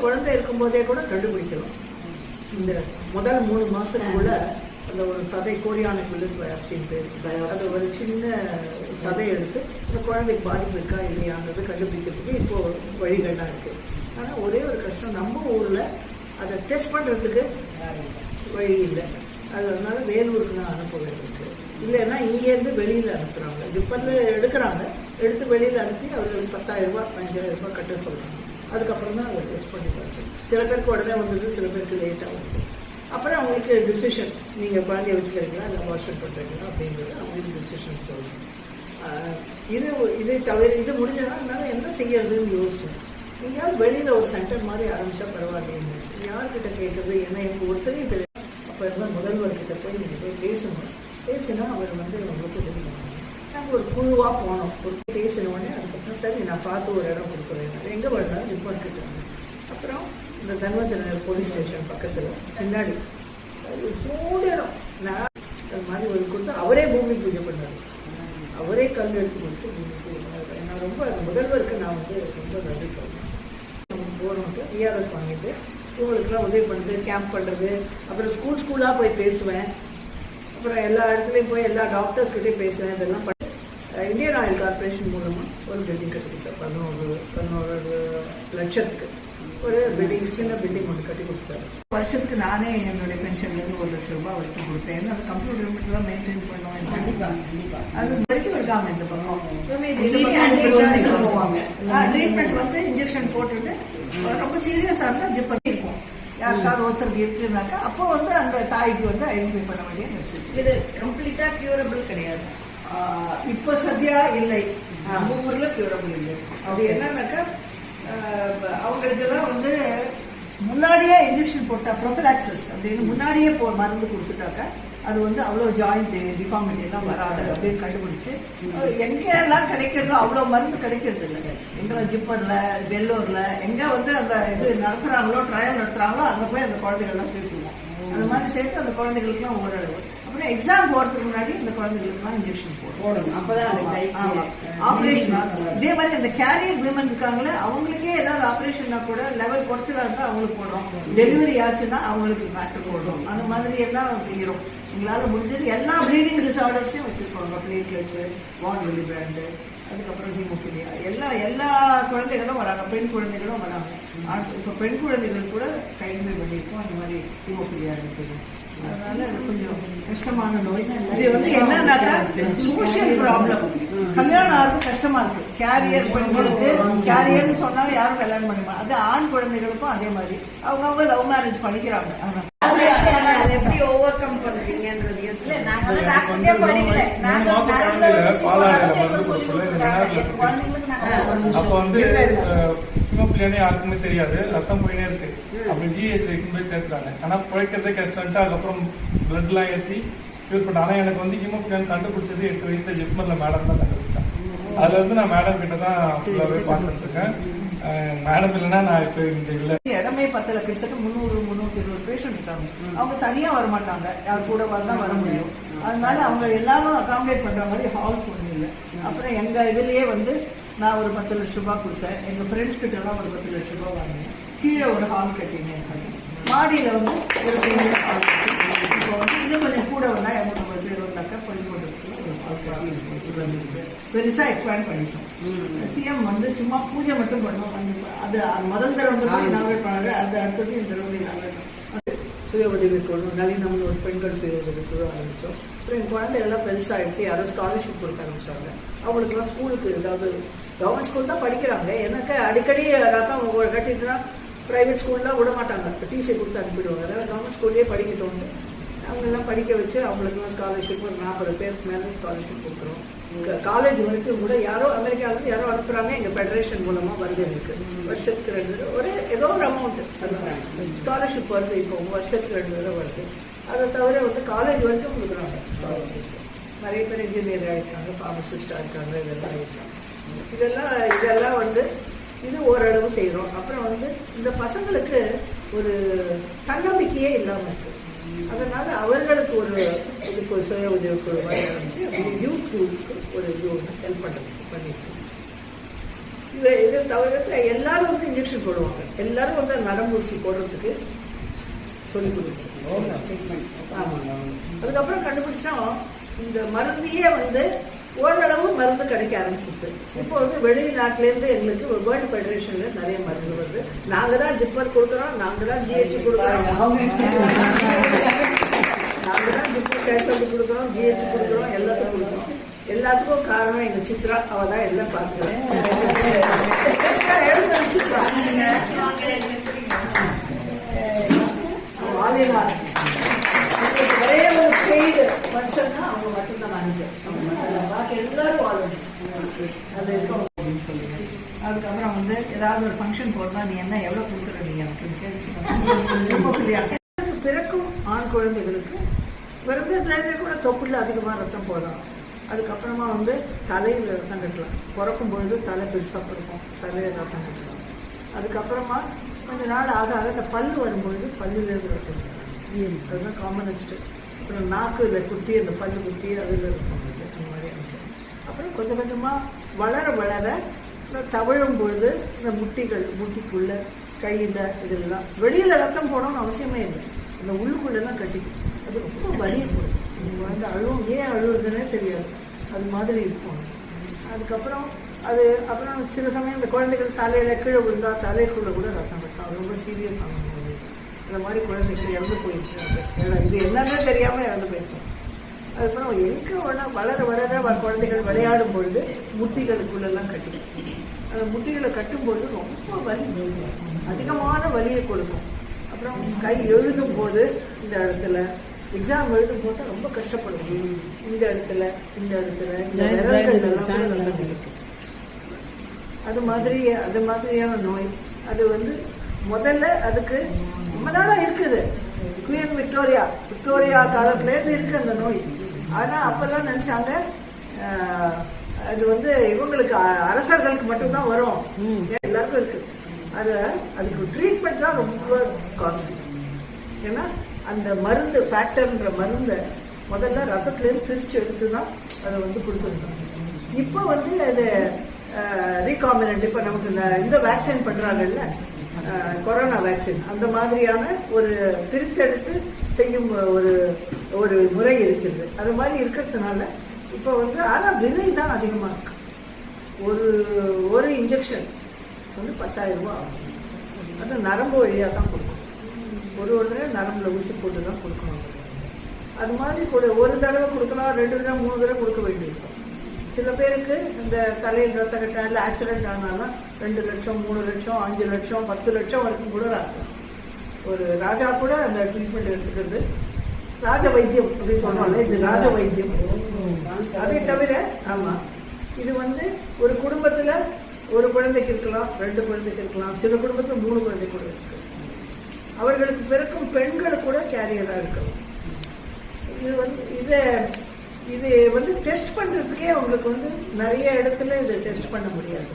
குழந்தை இருக்கும்போதே கூட கண்டுபிடிக்கலாம். இந்த முதல் 3 மாசத்துக்குள்ள அந்த ஒரு சதை கோரியானிக் வில்லிஸ் பயாப்சின்னு பேர், அது ஒரு சின்ன சதை எடுத்து அந்த குழந்தைக்கு பாதிப்பு இருக்கா இல்லையாங்கிறது கண்டுபிடிக்கிறதுக்கு இப்போ வழிகள்லாம் இருக்கு. ஆனா ஒரே ஒரு கஷ்டம், நம்ம ஊர்ல அதை டெஸ்ட் பண்றதுக்கு வழி இல்லை. அதனால வேலூருக்கு நான் அனுப்ப வேண்டியிருக்கு. இல்லைன்னா இங்கேருந்து வெளியில அனுப்புறாங்க. ஜிப்பர்ல எடுக்கிறாங்க, எடுத்து வெளியில அனுப்பி அவர்களுக்கு 10,000 ரூபாய் 5,000 ரூபாய் கட்ட சொல்றாங்க. அதுக்கப்புறம் தான் அதை டெஸ்ட் பண்ணி பார்த்து சில பேருக்கு உடனே வந்தது, சில பேருக்கு லேட்டாக வருது. அப்புறம் அவங்களுக்கு டிசிஷன், நீங்க குழந்தைய வச்சுக்கிறீங்களா இல்லை அபார்ஷன் பண்றீங்களா அப்படிங்கிறது அவங்களுக்கு டிசிஷன் சொல்லணும். இது தவிர இது முடிஞ்சதுன்னா என்னால என்ன செய்யறதுன்னு யோசிச்சேன். எங்கேயாவது வெளியில ஒரு சென்டர் மாதிரி ஆரம்பிச்சா பரவாயில்லைன்னு யார்கிட்ட கேட்கறது, ஏன்னா எனக்கு ஒருத்தரையும் தெரியும். அப்போ இருந்தால் முதல்வர்கிட்ட போய் நீங்க போய் பேசணும். பேசினா அவர் உங்களுக்கு தெரியும். நாங்கள் ஒரு குழுவாக போனோம். ஒரு பேசினோடனே அதுக்கப்புறம் சரி நான் பார்த்து ஒரு இடம் கொடுக்குறேன். எங்கே வரலாம் ரிப்போர்ட் கிட்டாங்க. அப்புறம் இந்த தன்வந்திர போலீஸ் ஸ்டேஷன் பக்கத்தில் பின்னாடி தூண்டு இடம். நான் அது மாதிரி ஒரு கொடுத்து அவரே பூமி பூஜை பண்ணார். அவரே கல் எடுத்து கொடுத்து பூமி பூஜை பண்ணார். நான் ரொம்ப முதல்வருக்கு நான் ரொம்ப நன்றி சொல்றேன். போகிறோம்ட்டு டிஆர்எஸ் வாங்கிட்டு இவங்களுக்குலாம் உதவி பண்ணுறது, கேம்ப் பண்ணுறது, அப்புறம் ஸ்கூலாக போய் பேசுவேன். அப்புறம் எல்லா இடத்துலையும் போய் எல்லா டாக்டர்ஸ்கிட்டையும் பேசுவேன். இதெல்லாம் பண்ணி இந்தியன் ஆயில் கார்பரேஷன் மூலமாக ஒரு பில்டிங் கட்டிக்கிட்டேன். 11 லட்சத்துக்கு ஒரு பில்டிங், சின்ன பில்டிங் ஒன்று கட்டி கொடுத்தாரு. வருஷத்துக்கு நானே என்னுடைய பென்ஷன்லேருந்து 1 லட்சம் ரூபாய் வரைக்கும் கொடுத்தேன். ஏன்னா அது கம்ப்யூட்டர் தான் மெயின்டைன் பண்ணுவோம். அது வரைக்கும் இருக்காம இந்த பக்கம் போவாங்க. ட்ரீட்மெண்ட் இன்ஜெக்ஷன் போட்டுட்டு ரொம்ப சீரியஸா இருந்தா ஜிப்பர் இருக்கும். யாருக்காவது ஒருத்தருக்கு இருக்குனாக்கா அப்போ அந்த தாய்க்கு ஐடென்டிஃபை பண்ண வேண்டிய நெசசிட்டி. இது கம்ப்ளீட்டா கியூரபிள் கிடையாது. இப்போ சத்யா இல்லை, நம்ம ஊர்ல கியூரபிள் இல்லை. அது என்னன்னாக்கா அவங்களுக்கு எல்லாம் முன்னாடியே இன்ஜெக்ஷன் போட்டா ப்ரொஃபிலாக்சிஸ் அப்படின்னு முன்னாடியே மருந்து கொடுத்துட்டாக்கா அது அவ்வளவு ஜாயிண்ட் டிஃபார்மிட்டி எல்லாம் வராது அப்படின்னு கண்டுபிடிச்சு எங்க எல்லாம் கிடைக்கிறதோ அவ்வளவு மருந்து கிடைக்கிறது இல்லை. எங்க ஜிப்பர்ல வெள்ளூர்ல எங்க அந்த இது நடத்துறாங்களோ ட்ரையல் நடத்துறாங்களோ அங்க போய் அந்த குழந்தைகள் எல்லாம் சேர்த்துருவோம். அந்த மாதிரி சேர்த்து அந்த குழந்தைகளுக்கு எல்லாம் ஓரளவு அப்புறம் எக்ஸாம் போறதுக்கு முன்னாடி இந்த குழந்தைகளுக்கு எல்லாம் இன்ஜெக்ஷன் போடணும். அப்பதான் ஆபரேஷன். இதே மாதிரி அந்த கேரியர் விமன் இருக்காங்களே அவங்களுக்கே ஏதாவது ஆபரேஷன்னா கூட லெவல் குறைச்சலா இருந்தா அவங்களுக்கு போடுறோம். டெலிவரி ஆச்சுன்னா அவங்களுக்கு மேட்டர் போடுறோம். அந்த மாதிரி எல்லாம் செய்யறோம். எங்களால முடிஞ்சது எல்லா ப்ளீடிங் டிசார்டர்ஸையும் வச்சிருக்கோங்க. பிளேட்லெட், வான் வெளி பிராண்டு, அதுக்கப்புறம் ஹீமோஃபிலியா, எல்லா குழந்தைகளும் வராங்க. பெண் குழந்தைகளும் வராங்க. இப்ப பெண் குழந்தைகள் கூட கைதுமை பண்ணியிருக்கோம். அந்த மாதிரி ஹீமோஃபிலியா இருக்குது. அதனால அது கொஞ்சம் கஷ்டமான நோய். இது என்னன்னாக்கா சோசியல் ப்ராப்ளம். கல்யாணம் ஆகிறது கஷ்டமா இருக்கு. கேரியர் பெண்களுக்கு கேரியர்னு சொன்னா யாரும் கல்யாணம் பண்ணுவாங்க. அது ஆண் குழந்தைகளுக்கும் அதே மாதிரி அவங்க லவ் மேரேஜ் பண்ணிக்கிறாங்க. எப்படி ஓவர் கம் பண்றீங்கன்றது யாருக்குமே தெரியாது. ரத்தம் போயினே இருக்கு. அப்படி ஜிஎஸ் போய் சேர்த்துறாங்க. ஆனா பிழைக்கிறதே கஷ்டம்ட்டு அதுக்கப்புறம் பிளட் எல்லாம் ஏற்றி யூஸ் பண்ண. ஆனா எனக்கு ஹீமோஃபிலியா கண்டுபிடிச்சது 8 வயசுல ஜிப்மர்ல மேடம் தான் கண்டுபிடிச்சேன். அதுல நான் மேடம் கிட்ட தான் ஃபுல்லாவே பார்த்துட்டு இருக்கேன். மேடம் இல்லைன்னா நான் இப்ப இந்த இல்ல இடமே பத்தல. கிட்டத்தட்ட 300-320 பேஷண்ட் இருக்காங்க. அவங்க தனியா வர மாட்டாங்க, யார் கூட தான் வர முடியும். அதனால அவங்க எல்லாரும் அகாமடேட் பண்ற மாதிரி ஹால்ஸ் ஒண்ணு இல்லை. அப்புறம் எங்க இதுலயே நான் ஒரு 10 லட்சம் ரூபாய் கொடுத்தேன். எங்க ஃப்ரெண்ட்ஸ் கிட்ட எல்லாம் ஒரு 10 லட்சம் ரூபாய் வாங்கினேன். கீழே ஒரு ஹால் கட்டினேன். மாடியில ஒரு ஹால் கட்டி இப்போ இன்னும் கொஞ்சம் கூட 250 பேர் வந்தாக்கா பள்ளிக்கூடத்துல ஒரு ஹால் கட்டி பெருசா எக்ஸ்பேண்ட் பண்ணிட்டோம். சிஎம் சும்மா பூஜை மட்டும் பண்ணுவோம். அது முதல் தடவை நாவல் அது அடுத்தது இந்த தடவை நாவல் சுய உதவி குழு நளினம்னு ஒரு பெண்கள் சுய உதவி குழு ஆரம்பிச்சோம். அப்புறம் என் குழந்தைகள்லாம் பெருசாகிட்டு யாரோ ஸ்காலர்ஷிப் கொடுக்க ஆரம்பிச்சாங்க. அவங்களுக்குலாம் ஸ்கூலுக்கு ஏதாவது கவர்மெண்ட் ஸ்கூல் தான் படிக்கிறாங்க. எனக்கு அடிக்கடி ரத்தம் கட்டிட்டுனா பிரைவேட் ஸ்கூல்லாம் விட மாட்டாங்க. டிசி கொடுத்து அனுப்பிடுவாங்க. அதாவது கவர்மெண்ட் ஸ்கூல்லேயே படிக்கட்டோம்னு அவங்களெல்லாம் படிக்க வச்சு அவங்களுக்குலாம் ஸ்காலர்ஷிப் ஒரு 40 பேருக்கு மேலே ஸ்காலர்ஷிப் கொடுக்குறோம். காலேஜ் வரைக்கும் கூட யாரோ அமெரிக்காவிலிருந்து யாரோ அனுப்புறாங்க. எங்க ஃபெடரேஷன் மூலமா வருது. எனக்கு வருஷத்துக்கு 2 ஏதோ ஒரு அமௌண்ட் ஸ்காலர்ஷிப் வருது. இப்போ வருஷத்துக்கு 2 தடவை வருது. அதை தவிர காலேஜ் வரைக்கும் கொடுக்குறாங்க ஸ்காலர்ஷிப். நிறைய பேர் இன்ஜினியர் ஆயிருக்காங்க, பார்மசிஸ்டா இருக்காங்க, இதெல்லாம் ஆயிருக்காங்க. இதெல்லாம் இது ஓரளவு செய்யறோம். அப்புறம் இந்த பசங்களுக்கு ஒரு தன்னம்பிக்கையே இல்லாம இருக்கு. அதனால அவர்களுக்கு இதுக்கு ஒரு சுய உதவி குழு ஆரம்பிச்சு யூத் குழுக்கு ஒரு ஹெல்ப் பண்றதுக்கு பண்ணிட்டு இதை தவிர எல்லாரும் வந்து இன்ஜெக்ஷன் போடுவாங்க. எல்லாரும் வந்து நரம்பு ஊசி போடுறதுக்கு சொல்லிக் கொடுக்கணும். ஆமாங்க. அதுக்கப்புறம் கண்டுபிடிச்சா இந்த மருந்தையே வந்து ஓரளவு மருந்து கிடைக்க ஆரம்பிச்சிருக்கு. இப்போ வந்து வெளிநாட்டிலேருந்து எங்களுக்கு வேர்ல்டு ஃபெடரேஷன்ல நிறைய மருந்து வருது. நாங்க தான் ஜிப்பர் கொடுக்குறோம், நாங்க தான் ஜிஹெச் கொடுக்குறோம், நாங்க தான் ஜிப்பர் கேஷ் கொடுக்குறோம், ஜிஹெச் கொடுக்குறோம், எல்லாத்துக்கும் கொடுக்குறோம். எல்லாத்துக்கும் காரணம் எங்க சித்ரா. அவ தான் எல்லாம் பார்த்துக்கிறேன். ஒரே ஒரு பெய்டு மனுஷன்னா அவங்க மட்டும்தான் மேனேஜர். பாக்கி எல்லாரும் வாழணும். அது அதுக்கப்புறம் வந்து ஏதாவது ஒரு ஃபங்க்ஷன் போறதா நீ என்ன எவ்வளவு கொடுக்குற நீங்க எனக்கு பிறக்கும் ஆண் குழந்தைகளுக்கு பிறந்ததுலேருந்து கூட தொப்புள்ள அதிகமாக ரத்தம் போடலாம். அதுக்கப்புறமா வந்து தலையில் ரத்தம் கட்டலாம். பிறக்கும் பொழுது தலை பெருசாக இருக்கும், தலையில் ரத்தம் கட்டலாம். அதுக்கப்புறமா கொஞ்ச நாள் ஆக அந்த பல்லு வரும்பொழுது பல்லுலேருந்து ரத்தம் கட்டலாம். அதுதான் காமனஸ்ட். அப்புறம் நாக்கு இதை குத்தி அந்த பல்லு குத்தி அதில் இருக்கும். அந்த மாதிரி அப்புறம் கொஞ்சம் கொஞ்சமாக வளர வளர தவழும் பொழுது இந்த முட்டிக்குள்ள கையில் இதெல்லாம் வெளியில் ரத்தம் போடணும்னு அவசியமே இல்லை. அந்த உள்ளுக்குள்ளெல்லாம் கட்டிக்கும். அது ரொம்ப வலியை கொடுக்கும். நீங்கள் வந்து அழுவும், ஏன் அழுவுறதுன்னே தெரியாது. அது மாதிரி இருக்கும். அதுக்கப்புறம் அப்புறம் சில சமயம் இந்த குழந்தைகள் தலையில கீழே விழுந்தா தலைக்குள்ள கூட ரத்தம் கட்டும். ரொம்ப சீரியஸ் ஆகும். இந்த மாதிரி குழந்தைகள் இறந்து போயிடுச்சு. இது என்னன்னே தெரியாம இறந்து போயிடுச்சு. அதுக்கப்புறம் எங்க வளர வளர குழந்தைகள் விளையாடும் பொழுது முட்டிகளுக்குள்ளெல்லாம் கட்டிக்கும். அந்த முட்டிகளை கட்டும்பொழுது ரொம்ப வலி, அதிகமான வலியை கொடுக்கும். அப்புறம் கை எழுதும் போது இந்த இடத்துல எக்ஸாம் எழுதும் போது ரொம்ப கஷ்டப்படுவோம். இந்த இடத்துல இந்த விரல்கள் எல்லாம் இருக்கும். அது மாதிரியான நோய். அது வந்து முதல்ல அதுக்கு ரொம்ப நாளா இருக்குது. குவீன் விக்டோரியா காலத்துல இருந்து இருக்கு அந்த நோய். ஆனா அப்பெல்லாம் நினைச்சாங்க அது வந்து இவங்களுக்கு அரசர்களுக்கு மட்டும்தான் வரும், எல்லாருக்கும் இருக்கு. அதுக்கு ட்ரீட்மெண்ட் தான் ரொம்ப காஸ்ட்லி. ஏன்னா அந்த மருந்து ஃபேக்டர்ன்ற மருந்தை முதல்ல ரத்தத்திலேருந்து பிரிச்சு எடுத்துதான் அதை வந்து கொடுத்துருந்தாங்க. இப்போ வந்து அது ரீகாம்பினன்ட். இப்ப நமக்கு இந்த வேக்சின் பண்றாங்கல்ல, கொரோனா வேக்சின், அந்த மாதிரியான ஒரு பிரித்தெடுத்து செய்யும் ஒரு முறை இருக்குது. அது மாதிரி இருக்கிறதுனால இப்ப வந்து ஆனா விலை தான் அதிகமா இருக்கு. ஒரு இன்ஜெக்ஷன் வந்து 10,000 ரூபாய் ஆகும். அது நரம்பு வழியா தான் கொடுக்கணும். ஒரு தடவை நரம்புல ஊசி போட்டு தான் கொடுக்கணும். அது மாதிரி ஒரு தடவை கொடுக்கலாம், 2 தடவை 3 தடவை கொடுக்க வேண்டியிருக்கும். சில பேருக்கு இந்த தலையில் ரத்த கட்ட இல்லை ஆக்சிடென்ட் ஆனாலும் 2 லட்சம் 3 லட்சம் 5 லட்சம் 10 லட்சம் வரைக்கும் கூட ஆகும். ஒரு ராஜா கூட அந்த ட்ரீட்மெண்ட் எடுத்துக்கிறது ராஜ வைத்தியம் அப்படின்னு சொல்லுவாங்க. இது ராஜ வைத்தியம். அதை தவிர ஆமா, இது வந்து ஒரு குடும்பத்துல ஒரு குழந்தைக்கு இருக்கலாம், 2 குழந்தைக்கு இருக்கலாம், சில குடும்பத்துல 3 குழந்தை கூட இருக்கு. அவர்களுக்கு பிறக்கும் பெண்கள் கூட கேரியரா இருக்கலாம். இது வந்து டெஸ்ட் பண்றதுக்கே உங்களுக்கு வந்து நிறைய இடத்துல இதை டெஸ்ட் பண்ண முடியாது.